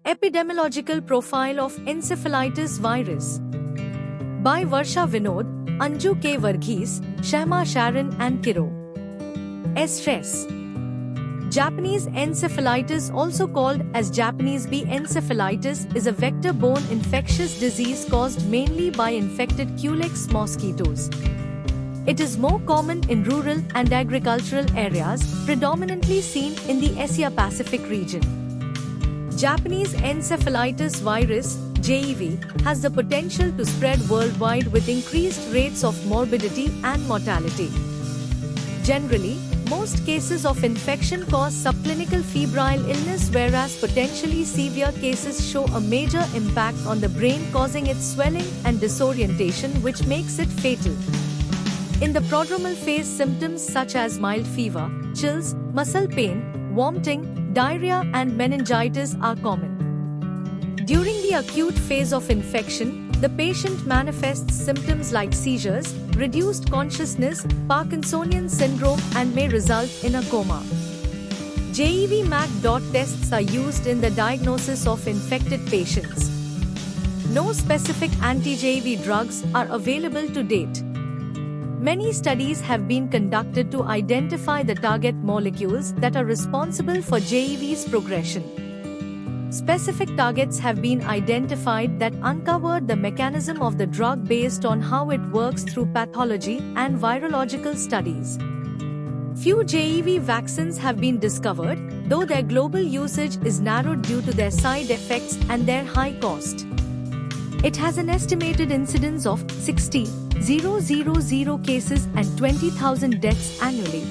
Epidemiological Profile of Encephalitis Virus by Varsha Vinod, Anju K. Varghese, Shahma Sharon and Kiro. Stress. Japanese encephalitis, also called as Japanese bee encephalitis, is a vector-borne infectious disease caused mainly by infected Culex mosquitoes. It is more common in rural and agricultural areas, predominantly seen in the Asia-Pacific region. Japanese encephalitis virus, JEV, has the potential to spread worldwide with increased rates of morbidity and mortality. Generally, most cases of infection cause subclinical febrile illness, whereas potentially severe cases show a major impact on the brain, causing its swelling and disorientation, which makes it fatal. In the prodromal phase, symptoms such as mild fever, chills, muscle pain, vomiting, diarrhea, and meningitis are common. During the acute phase of infection, the patient manifests symptoms like seizures, reduced consciousness, Parkinsonian syndrome, and may result in a coma. JEV-MAC tests are used in the diagnosis of infected patients. No specific anti-JEV drugs are available to date. Many studies have been conducted to identify the target molecules that are responsible for JEV's progression. Specific targets have been identified that uncovered the mechanism of the drug based on how it works through pathology and virological studies. Few JEV vaccines have been discovered, though their global usage is narrowed due to their side effects and their high cost. It has an estimated incidence of 60,000 cases and 20,000 deaths annually.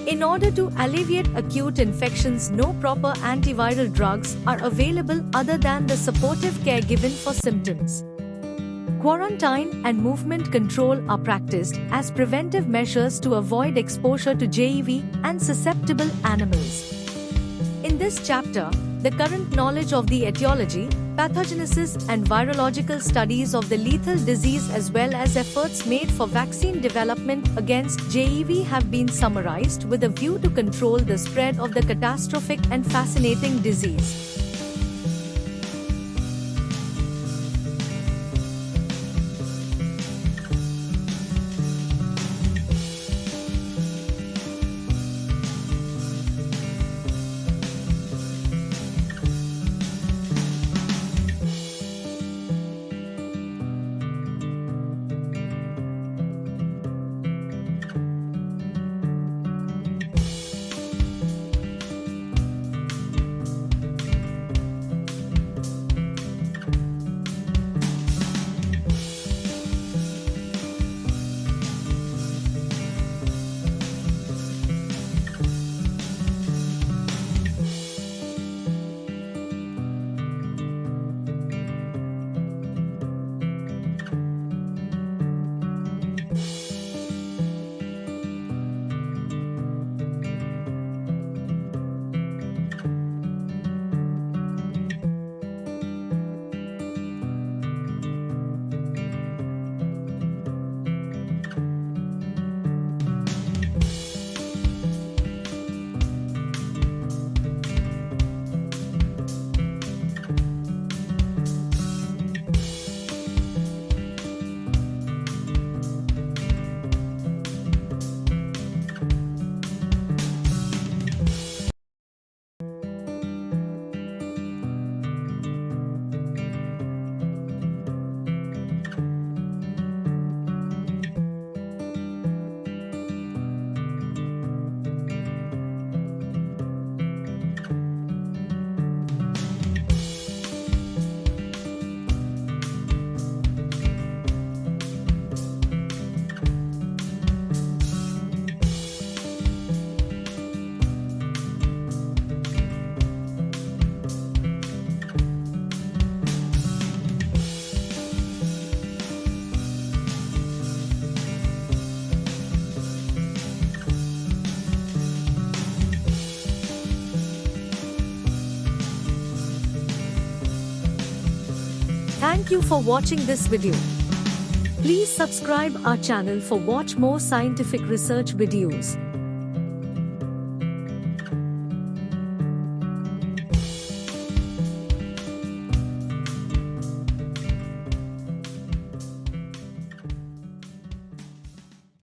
In order to alleviate acute infections, no proper antiviral drugs are available other than the supportive care given for symptoms. Quarantine and movement control are practiced as preventive measures to avoid exposure to JEV and susceptible animals. In this chapter, the current knowledge of the etiology, pathogenesis, and virological studies of the lethal disease, as well as efforts made for vaccine development against JEV, have been summarized with a view to control the spread of the catastrophic and fascinating disease. Thank you for watching this video. Please subscribe our channel for watch more scientific research videos.